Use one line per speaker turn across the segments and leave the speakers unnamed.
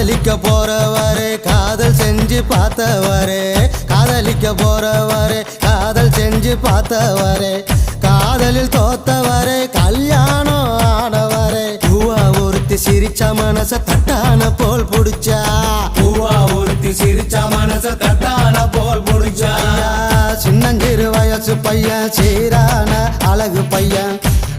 காதலிக்க போறவரே காதல் செஞ்சு பார்த்தவரே காதலிக்க போறவரே காதல் செஞ்சு பார்த்தவரே காதலில் தோத்தவரே கல்யாணம் ஆனவரே பூவா ஒருத்தி சிரிச்ச மனச தட்டான போல் புடிச்சா
பூவா ஒருத்தி சிரிச்ச மனச தட்டான போல் புடிச்சா
சின்னஞ்சிறு வயசு பையன் சீரான அழகு பையன்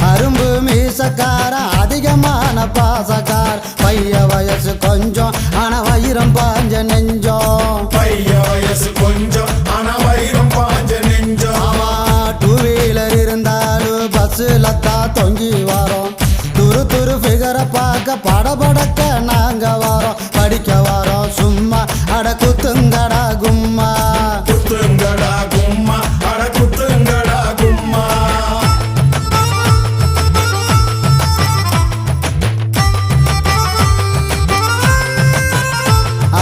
அரும்பு மீசக்கார அதிகமான பாசக்கார் பைய வயசு கொஞ்சம் ஆனா வைரம் பாஞ்ச நெஞ்சம்
பைய வயசு கொஞ்சம் ஆனா வைரம் பாஞ்ச நெஞ்சம்
ஆமா டூ வீலர் இருந்தாலும் பஸ்ல தான் தொங்கி வரோம் துரு துரு ஃபிகரை பார்க்க படபடக்க நாங்க வரோம் படிக்க வரோம் சும்மா அட குத்துங்கடா கும்மா
குத்துங்கடா கும்மா அட குத்துங்கடா கும்மா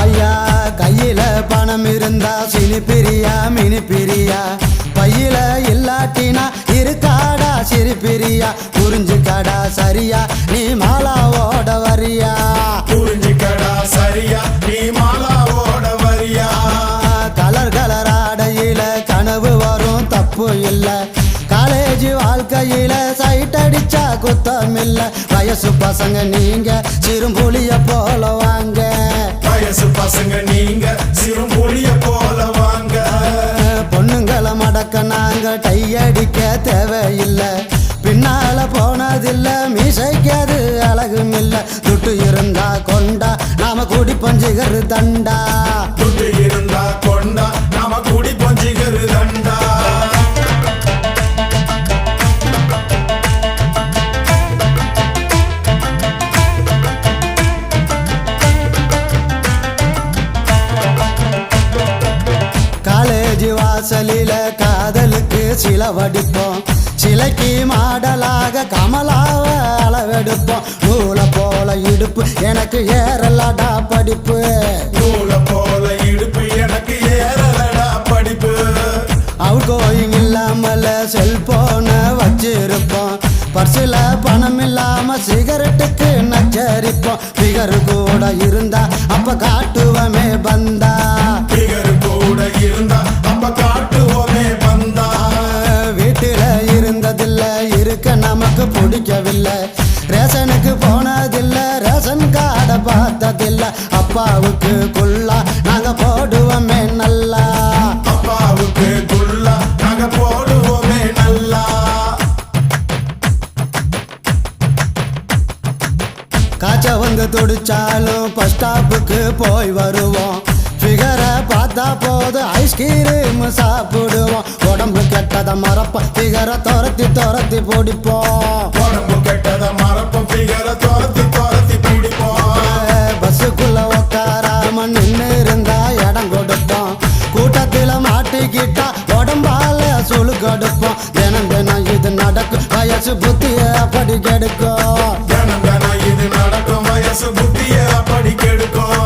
ஐயா கையில பணம் இருந்தா சினி பிரியா மினி பிரியா பையில இல்லாட்டினா இருக்காடா சிரி பிரியா புரிஞ்சுக்கடா சரியா நீ மாலாவோட வரியா
புரிஞ்சுக்கடா சரியா நீ மாலாவோட வரியா
கலர் கலர் ஆடையில கனவு வரும் தப்பு இல்ல காலேஜ் வாழ்க்கையில சைட் அடிச்சா குத்தம் இல்ல வயசு பசங்க நீங்க சிறும்புலிய போல வாங்க
வயசு பசங்க நீங்க சிறும்புலிய போல வாங்க
பொண்ணுங்களை மடக்க நாங்க டை அடிக்க தேவையில்லை பின்னால போனதில்ல மீசைக்காது அழகும் இல்ல துட்டு இருந்தா கொண்டா நாம கூடி பஞ்சுகரு தண்டா
துட்டு இருந்தா கொண்டா நாம கூடி பஞ்சுகரு தண்டா
காலேஜ் வாசலில காதலுக்கு சில வடிப்போம் சிலைக்கு மாடலாக கமலாவ அளவெடுப்போம் நூலை போல இடுப்பு எனக்கு ஏறலடா படிப்பு
நூலை போல இடுப்பு எனக்கு ஏறலடா படிப்பு
அவுட் கோயிங் இல்லாமல செல்போன வச்சிருப்போம் பர்சில பணம் இல்லாம சிகரெட்டுக்கு நச்சரிப்போம் பிகர் கூட இருந்தா அப்ப காட்டுவமே பந்தா
பிகர் கூட இருந்தா அப்ப காட்டுவோமே பந்தா
வீட்டுல இருந்ததில்ல இருக்க நமக்கு பிடிக்கவில்லை ரேஷனுக்கு போனதில்ல ரேஷன் கார்டை பார்த்ததில்ல அப்பாவுக்கு குள்ளா நாங்க போடுவோமே நல்லா
அப்பாவுக்கு குள்ளா நாங்க போடுவோமே நல்லா
காய்ச்ச வந்து துடிச்சாலும் பஸ் ஸ்டாப்புக்கு போய் வருவோம் ஃபிகரை பார்த்தா போது ஐஸ்கிரீம் சாப்பிடுவோம் உடம்பு கெட்டதை மறப்ப ஃபிகரை துரத்தி துரத்தி பிடிப்போம்
உடம்பு கெட்டத மறப்போம் ஃபிகரை துரத்தி துரத்தி பிடிப்போம்
பஸ்ஸுக்குள்ள உட்காராம நின்று இருந்தா இடம் கொடுப்போம் கூட்டத்தில் மாட்டிக்கிட்டா உடம்பால சுழு கொடுப்போம் தினம் தினம் இது நடக்கும் வயசு புத்திய அப்படி கெடுக்கும்
தினம் தினம் இது நடக்கும் வயசு புத்திய அப்படி கெடுக்கும்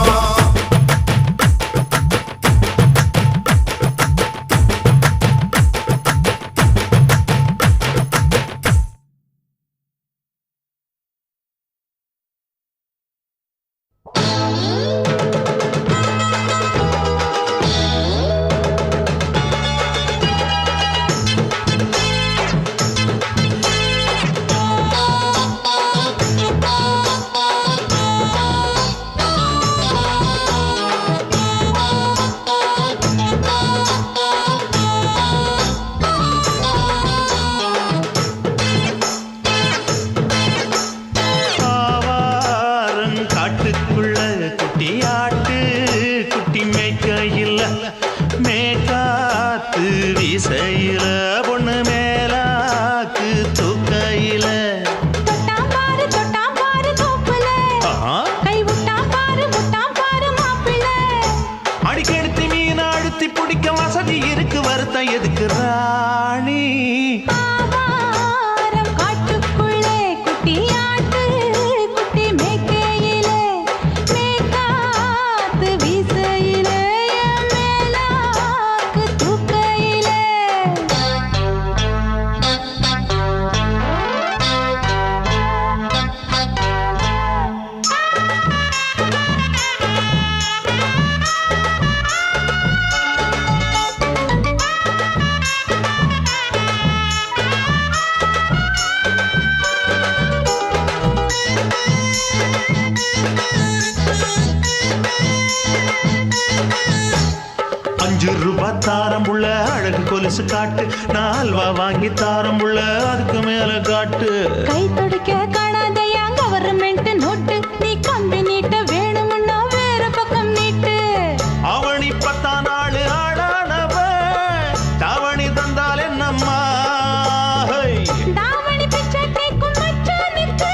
எதுக்கு ராணி 5 ரூபாய் தாரம் புள்ள அழகு கொலுசு காட்டு, நான் அல்வா வாங்கி தாரம் புள்ள அதுக்கு மேல காட்டு.
கை துடிக்க காணாதையா கவர்மெண்ட் நோட்டு, நீ கம்பி நீட்ட வேணும்னா வேற பக்கம் நீட்டு.
அவனி 10 நாள் ஆளானவ தாவணி தந்தால் என்னம்மா,
தாவணி பிச்சை கேக்கும் மச்சானுக்கு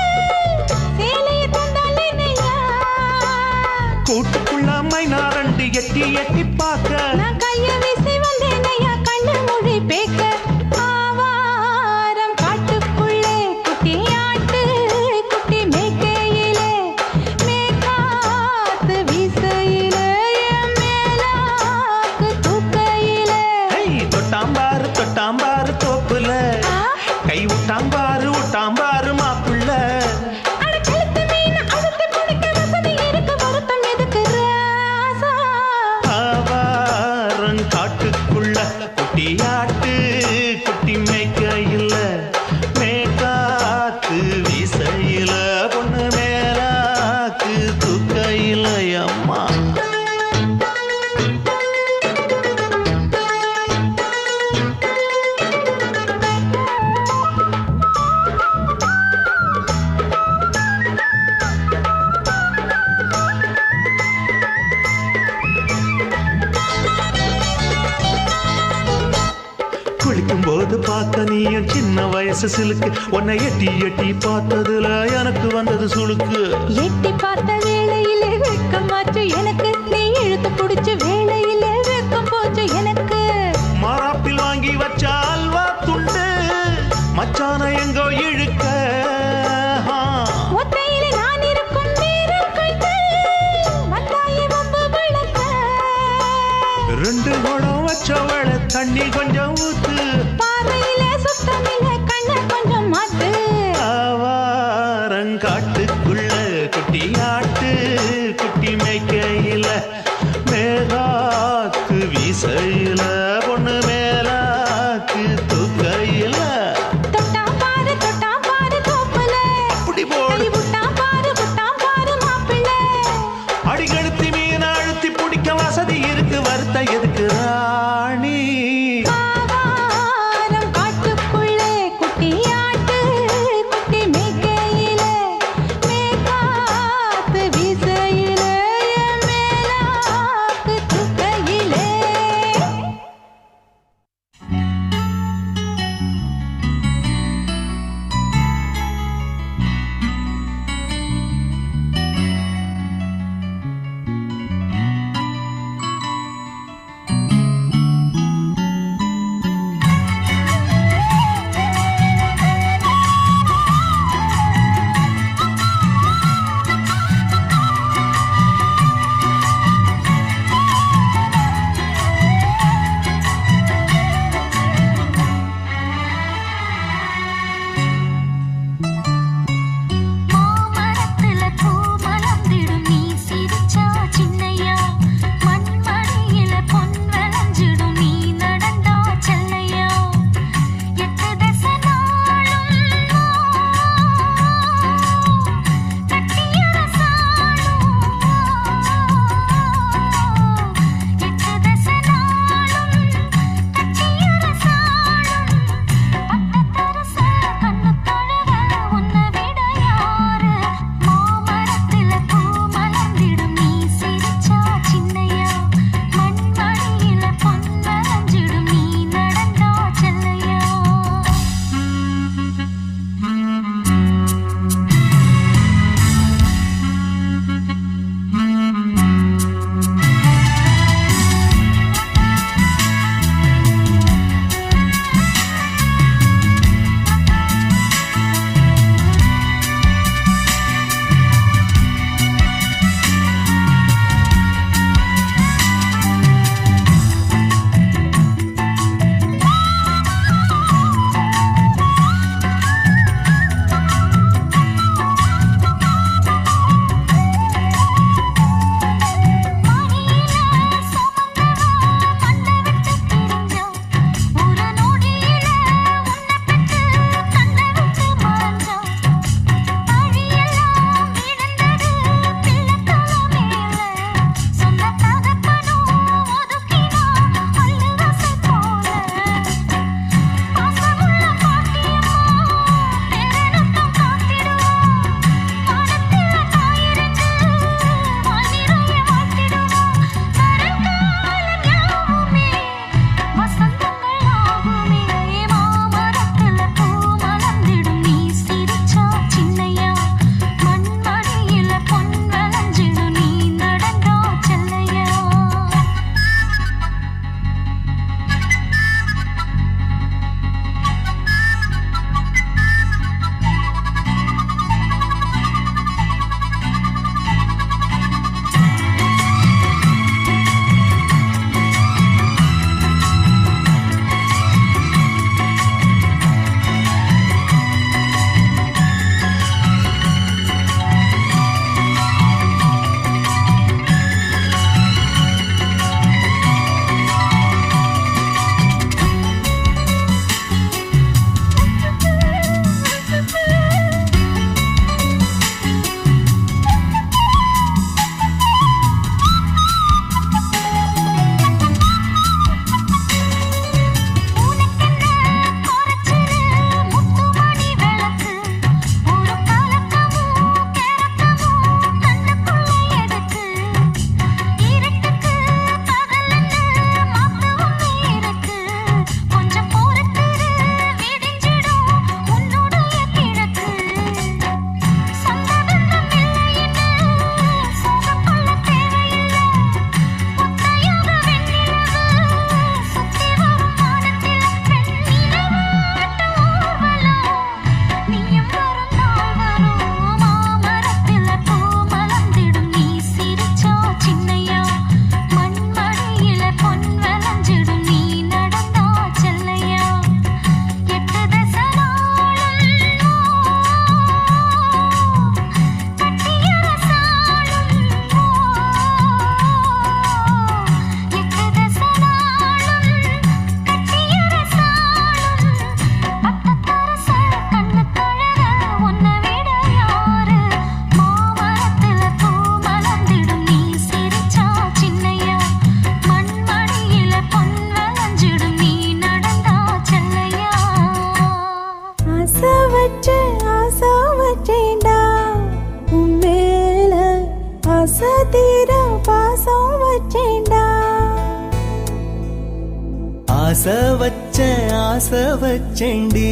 சேலையை தந்தால் என்னையா.
கூட்டுக்குள்ள மைனா 2 எட்டி எட்டி பார்க்க,
நான் கைய வீசி வந்தேனையா கண்ணு மொழி பேக்க. ஆவாரம் காட்டுக்குள்ளே குட்டி ஆட்டு குட்டி மேய்க்கையிலே, மேக்காத்து வீசையிலே, என் மேலாக்கு தூக்கையிலே.
தொட்டாம்பாரு தோப்புல, கை விட்டாம்பாரு மாப்புள்ள.
அட கழுத்து மீன் அழுத்து குடிக்க வசதி இருக்கு, வருத்தம் எதுக்கு ராசா.
ஆவாரம் காட்டுக்குள்ள குட்டியாட்டு குட்டி மேய்க்கையில, மேக்காத்து வீசையில, பொண்ணு மேலாக்கு தூக்கையில அம்மா. குளிக்கும் போது பார்த்த நீயும் சின்ன வயசு சிலுக்கு, உன்னை எட்டி எட்டி பார்த்ததுல எனக்கு வந்தது சுளுக்கு.
எட்டி பார்த்த வேளையிலே வெட்கமாச்சு எனக்கு, நீ இழுத்து புடிச்சு வேளையிலே வெட்கம் போச்சு எனக்கு.
மாறாப்பில் வாங்கி வச்ச அல்வா துண்டு மச்சான எங்கோ இழுக்க,
ஒத்தையிலே நான் இருக்கும் நேரம் கண்டு வந்தாயே வம்பு விளக்க.
2 குடம் வச்சவள தண்ணி கொஞ்சம் ஊத்து,
பாறையிலே சுத்தமில்லை கண்ண கொஞ்சம் மாத்து.
ஆவாரங்காட்டுக்குள்ள குட்டியாட்டு குட்டி மேய்க்கையில, மேகாத்து வீசையில, பொண்ணு மேலாக்கு தூக்கையில.
தொட்டாம் பாரு தோப்புல,
அப்படி போடு.
கை விட்டாம் பாரு மாப்பிள்ளை.
அடிகழுத்தி மீன் அழுத்தி பிடிக்க வசதி இருக்கு, வருத்த எதுக்கு ராணி.
ஆவாரம் காட்டுக்குள்ளே குட்டி ஆட்டு குட்டி மேய்க்கையிலே, மேக்காத்து வீசையிலே, என் மேலாக்கு தூக்கையிலே.
ஆசை வச்சேண்டி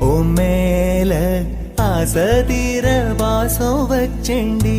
ஓ மேல ஆசை தீர வாசம் வச்சேண்டி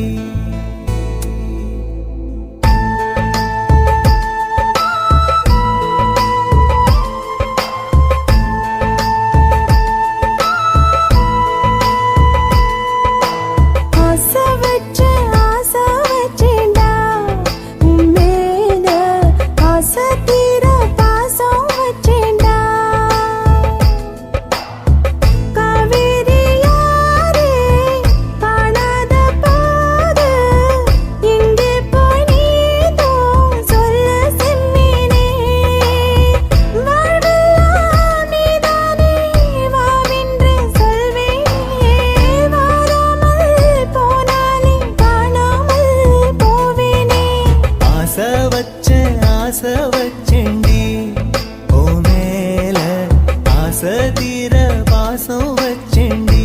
ஆசை வச்சேண்டி ஓ மேல ஆசை தீர பாசம் வச்சேண்டி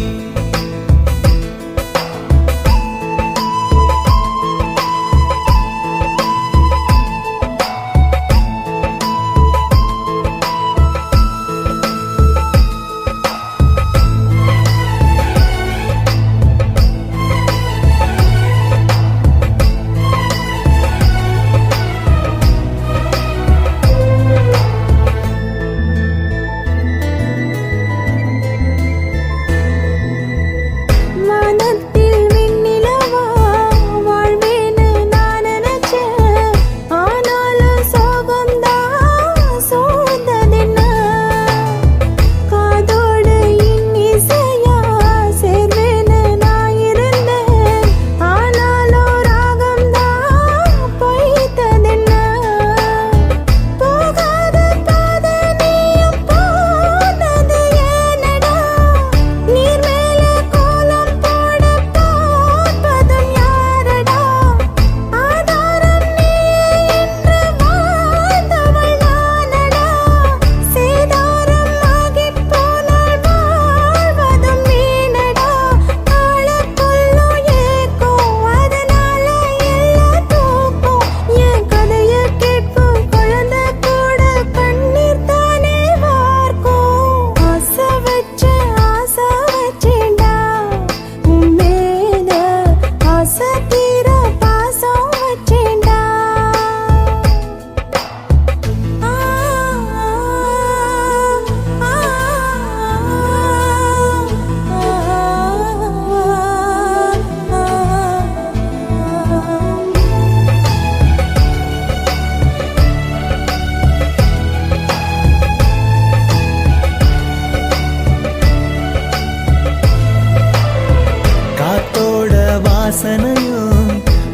வாசனையும்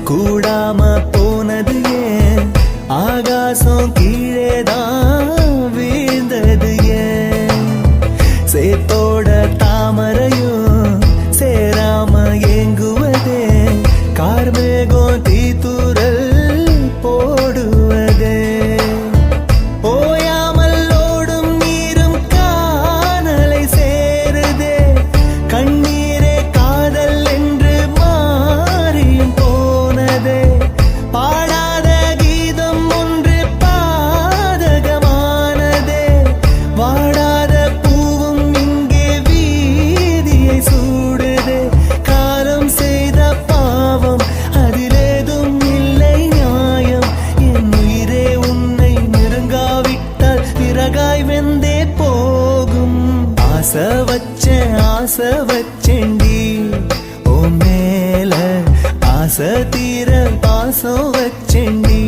கூடாம போனது ஏன் ஆகாசம் கீழேதான் வீழ்ந்தது ஏன் சேத்தோட தாமரையும் சேராம ஏங்குவதே கார்மேகம் தீத்துரல் போடுவதே ஓயாமல் ஓடும் நீரும் காணலை சேருதே கண்ணீரே காதல் என்று மாறியும் போனதே பாடாத கீதம் ஒன்று பாதகமானதே வாடாத பூவும் இங்கே வீதியை சூடுதே காலம் செய்த பாவம் அதிலேதும் இல்லை நியாயம் என் உயிரே உன்னை நெருங்காவிட்டால் விறகாய் வெந்தே போகும் ஆசை வச்சேண்டி ஓ மேல ஆசை தீர பாசம் வச்சேண்டி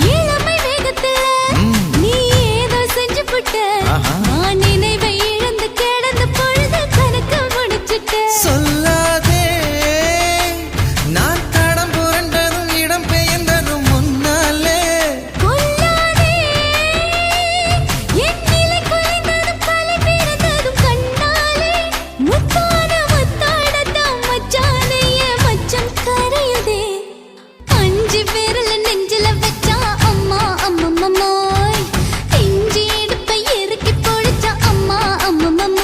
இளமை வேகத்துல நீ ஏதோ செஞ்சு புட்ட நான் நினைவை இழந்து கிடந்து பொழுது கணக்கு முடிச்சுட்ட
சொல்லாதே நான் தடம் புரண்டதும் இடம் பெயர்ந்ததும் முன்னாலே
கொல்லாதே என் நிலை குலைந்ததும் பலை பிறந்ததும் கண்ணாலே முத்தான முத்தாடத்தான் மச்சானைய மச்சம் கரையுதே அஞ்சு விரல நெஞ்சில வச்சா அம்மா அம்மம்மம்மோய் இஞ்சி இடுப்பை இறுக்கி பொழிச்சா அம்மா அம்மம்மம்மோய்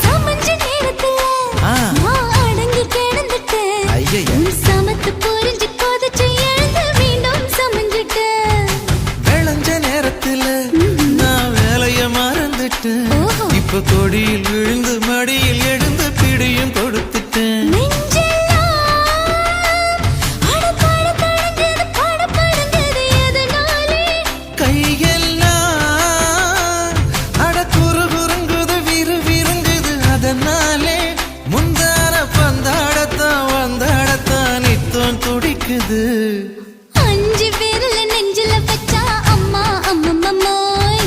சமஞ்ச நேரத்துல நான் அடங்கி கிடந்துட்டேன்
ஐயைய.
உன் சமத்து புரிஞ்சு கொதிச்சு எழுந்து மீண்டும் சமஞ்சிட்டேன்
விளைஞ்ச நேரத்துல நான் வேலைய மறந்துட்டேன்
ஓஹோ.
இப்ப கொடியில் விழுந்து மடியில் எழுந்து பிடியும் கொடுத்துட்டேன்
நெஞ்செல்லாம் அடபாட தடங்குது படபடங்குது எதனாலே
கையெல்லாம் அட குறுகுறுங்குது விறுவிறுங்குது அதனாலே முந்தான பந்தாடத்தான் வந்தாடத்தான் நித்தம் துடிக்குது
அஞ்சு விரல நெஞ்சில வச்சா அம்மா அம்மம்மம்மோய்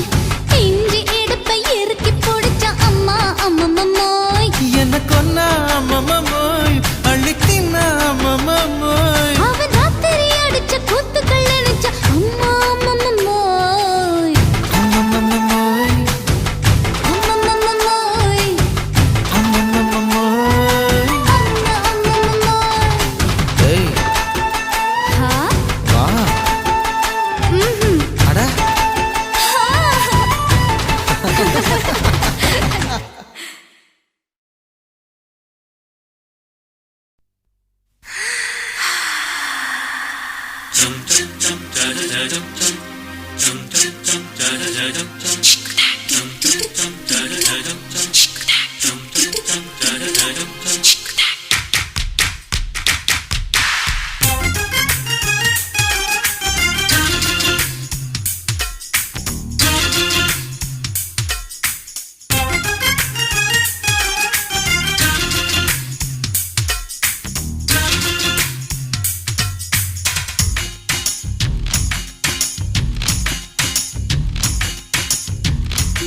இஞ்சி இடுப்பை இறுக்கி பொடிச்சா அம்மா அம்மம்மம்மோய்
என்ன கொன்னா அம்மம்மோய் அள்ளித்தின்னா அம்மம்மோய்
அவன் ராத்திரி அடிச்ச கூத்துக்கள் நினைச்சா அம்மா அம்மம்மம்மோய்
அம்மம்மோய்
அம்மம்மம்மோய்
அம்மம்மோய்
அம்மா அம்மம்மம்மோய்
ஏய்
ஹா
வா
ம்ஹும்
அட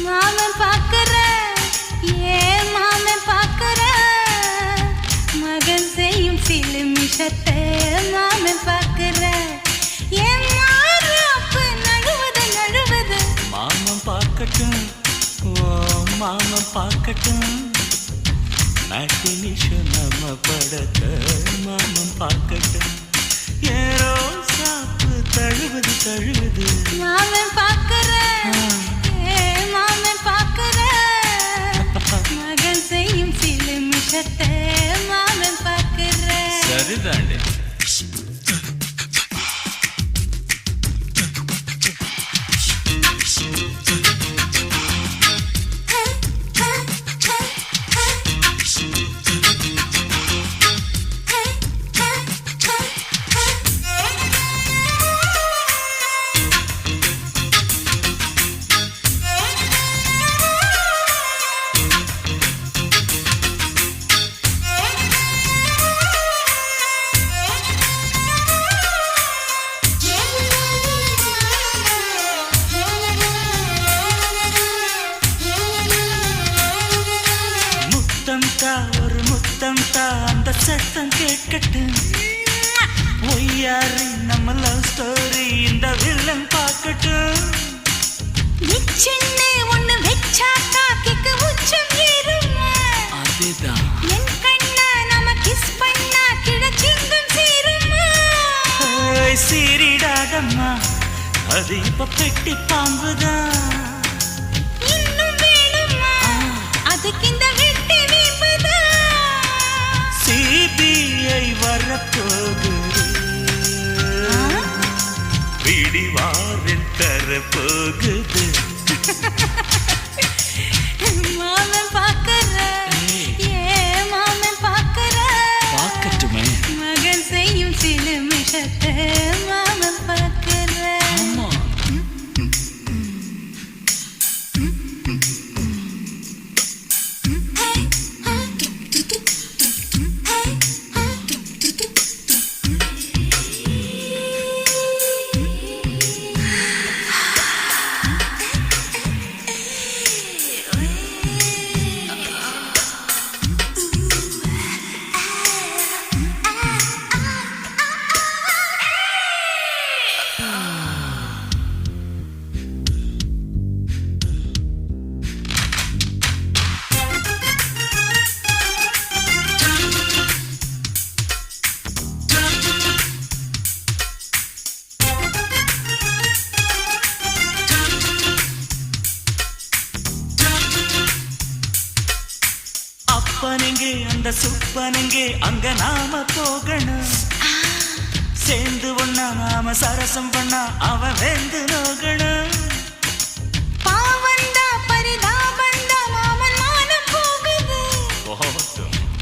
மாமன் பாக்குற ஏன் மாமன் பாக்குற மகன் செய்யும் சில மிஷத்தை மாமன் பாக்குற ஏன் மாறாப்பு நழுவது நழுவது
மாமன் பார்க்கட்டும் ஓ மாமன் பார்க்கட்டும் மேட்டினிஷு நம்ம படத்த மாமன் பார்க்கட்டும் ஏரோ சாப்பு தழுவது தழுவது
மாமன் பாக்குற ஏன் மாமன் பாக்குற மகன் செய்யும் சில மிஷத்தை மாமன் பாக்குற
சரிதாண்டே ஒரு முத்தம் தா அந்த சத்தம் கேட்கட்டும் ஒய்யாரி நம்ம லவ் ஸ்டோரி இந்த வில்லன் பார்க்கட்டும்
நிச்சயமே ஒண்ணு வெச்சா காக்கிக்கு உச்சம் ஏறுமா
அதுதான்
என் கண்ணா நம்ம கிஸ் பண்ணா கிழச்சிங்கும் சீருமா
சீரிடாதம்மா
அது இப்ப பெட்டி பாம்புதான்.
இன்னும் வேணுமா அதுக்கு இந்த வெட்டி வீம்புதான்.
சிபிஐ வரப்போகுது, பிடிவாரில் தரப்போகுது.
மாமன் பாக்கற மாமன் பாக்கற
பார்க்கட்டுமே.
மகன் செய்யும் சில மிஷத்தை மாமன் பாக்கற.
ஆமா. அப்பனுங்கே அந்த சுப்பனுங்கே அங்க நாம போகணும். சேர்ந்து ஒண்ணா நாம சரசம் பண்ணா அவன் வெந்து நோகணும்.
பாவந்தா பரிதாபந்தா மாமன் மானம் போகுது.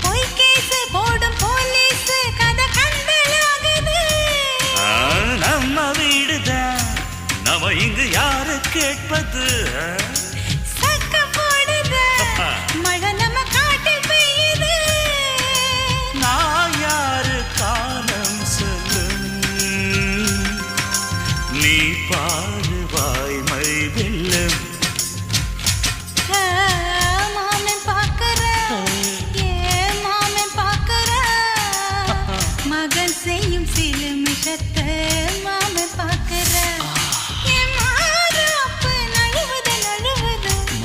பொய் கேஸ் போடும் போலீஸ் கதை கண்டலாகுது.
நம்ம வீடுதான், நம்ம இங்கு யாரு கேட்பது?
சக்க போடுது மழை நம்ம காட்டில் பெய்யுது.
நான் யாரு காலம் சொல்லும், நீ பாரு வாய்மை வெல்லும்.
மாமன் பாக்கற மாமன் பாக்கற மகன் செய்யும் சில மிஷத்தை மாமன் பாக்கற.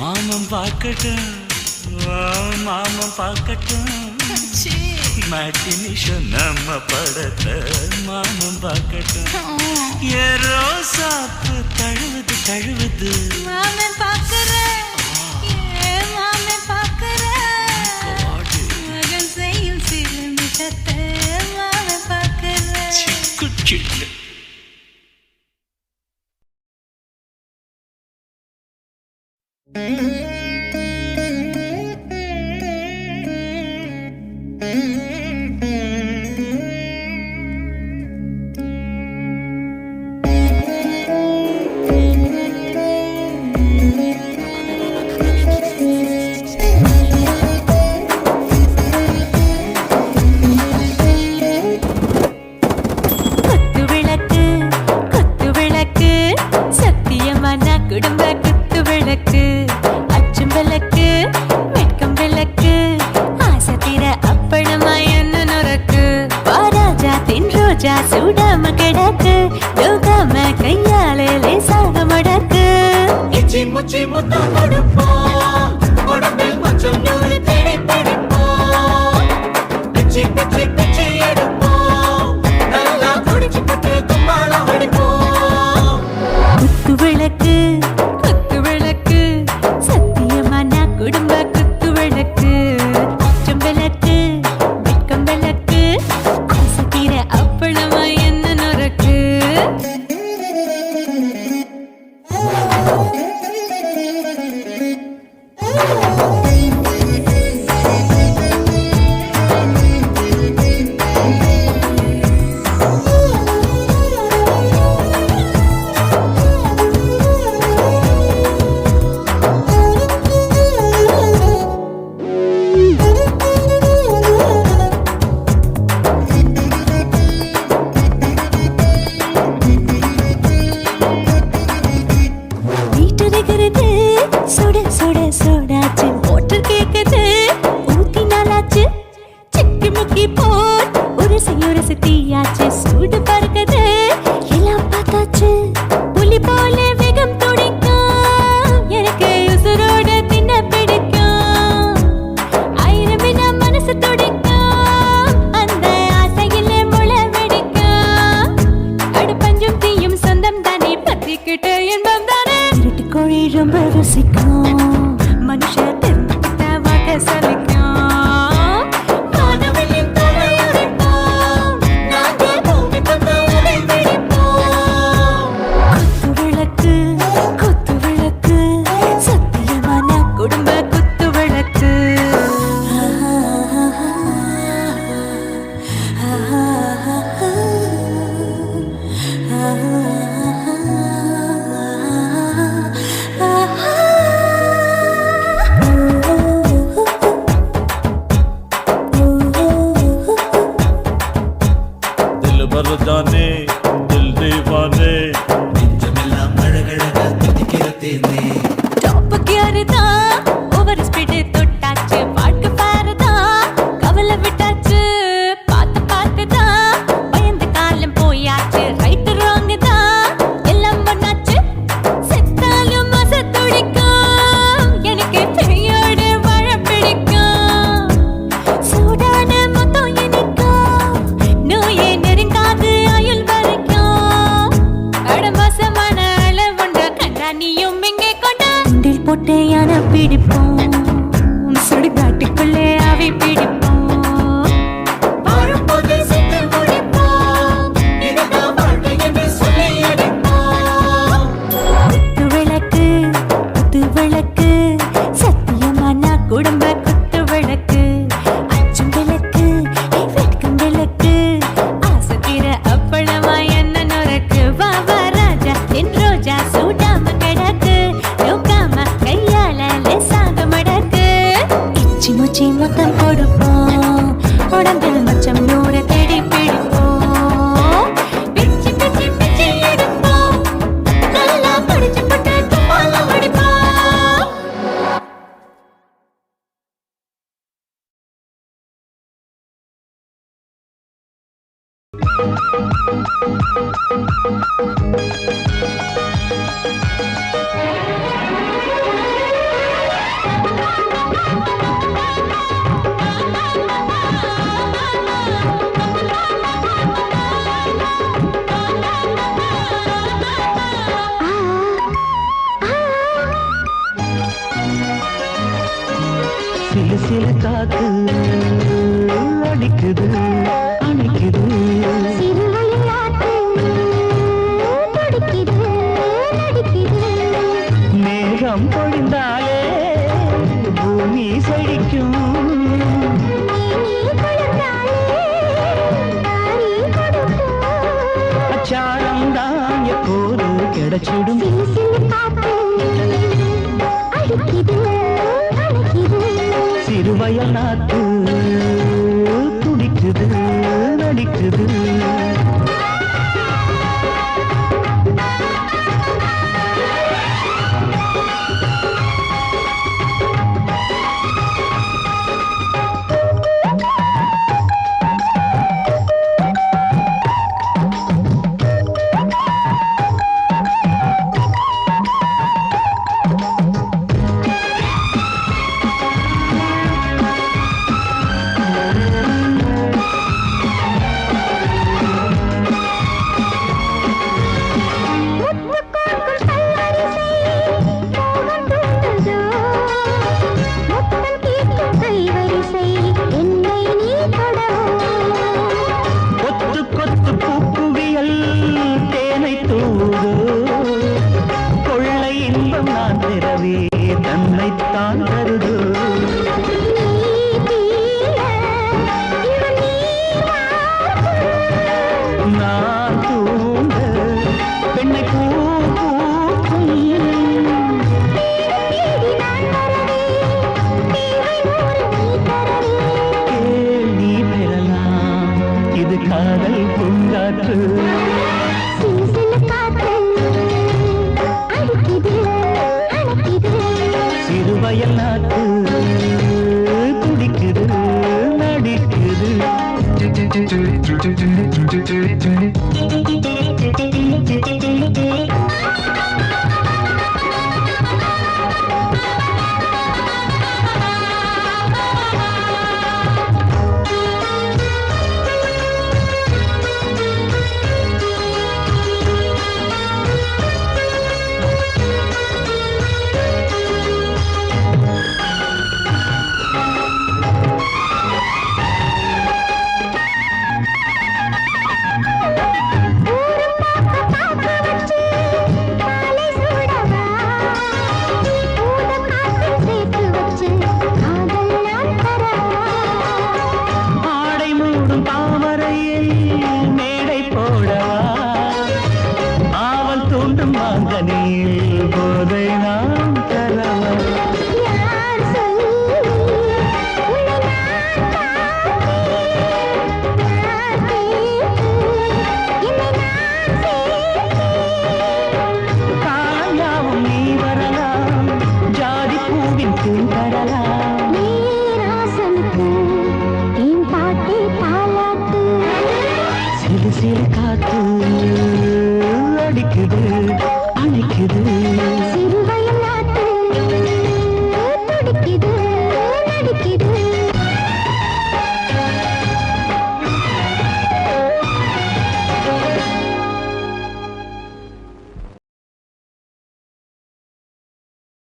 மாமன் பார்க்கட்டும், மாமன் பார்க்கட்டும். மாட்டி நிஷம் நம்ம படத்தை மாமன் பார்க்கட்டும். ஏரோ சாப்பு தழுவுது தழுவுது.
மாமன் பாக்கற மாமன் பாக்கற மகன் செய்யும் சில மிஷத்தை மாமன் பாக்கற.
சிக்கு
சுடாம கிடக்கு யோகாம கையாலே லேசாக மடக்கு.
இச்சி முச்சி முத்தம் கொடுப்போம், உடம்பில் மச்சம் நூறு தேடி பிடிப்போம். பிச்சி பிச்சி பிச்சி எடுப்போம், நல்லா குடிச்சு பட்டு கும்பாலம் அடிப்போம்.
குத்து விளக்கு குத்து விளக்கு சத்தியமான குடும்ப குத்து விளக்கு. அச்சம் விளக்கு வெட்கம் விளக்கு ஆசைக்கிற அப்பளமா என்ன நொறுக்கு. கேட்ட இன்பம் தானே திருட்டு கோழி ரொம்ப ருசிக்கும் மனுஷ தெரிஞ்சுக்கிட்ட வாக்க சலிக்கும் வானவெளியின் தலையுரைப்போம் நாங்கள் பூமி தந்த உதை வெடிப்போம் குத்து விளக்கு சத்தியமான குடும்ப குத்து விளக்கு
दिल भर जाने दिल दीवाने
நெஞ்சமெல்லாம் அழகழகா துடிக்கிறதேனே
டாப் கியர் தான் ஓவர் ஸ்பீடு தொட்டாச்சு வாழ்க்கை பாரு தான் கவலை விட்டாச்சு பார்த்து தான் பயந்து காலம் போயாச்சு ரைட் ராங் தான் எல்லாம் பண்ணாச்சு செத்தாலும் மச துடிக்கும் எனக்கு பெரியோடு வாழ பிடிக்கும் சூடான மொத்தம் இனிக்கும் நோயே நெருங்காது ஆயுள் வரைக்கும் கடமசமான அளவுண்ட கண்டா நீயும் இங்கே கொண்டா உண்டில் போட்டு யானை பிடிப்போம் சுடுகாட்டுக்குள்ளே அவை பிடிப்போம்
வாழும்போது செத்து முடிப்போம் இதுதான் வாழ்க்கை என்று சொல்லி அடிப்போம்
குத்து விளக்கு சத்தியமான குடும்ப குத்து விளக்கு அச்சும் விளக்கு வெட்கும் விளக்கு ஆசத்திர அப்பளமா என்ன நுறக்கு வாவா ராஜா என் ரோஜா சூடாம கிடக்கு நோக்காம கையால லேசாக மடக்கு இச்சி முச்சி மொத்தம் கொடுப்போம் உடம்பில் மச்சம் நூறு தேடி பிடிப்போம் பிச்சி பிச்சி பிச்சி எடுப்போம் நல்லா படிச்சு போட்டு துப்பால அடிப்போம்
சிலு சிலு காத்து அடிக்குது அணைக்குது மேகம் பொழிந்தாலே பூமி செழிக்கும் அச்சாரம் தான் எப்போது கிடைச்சிடும் சிறுவயல் நாத்து துடிக்குது நடிக்குது மாங்கனியில்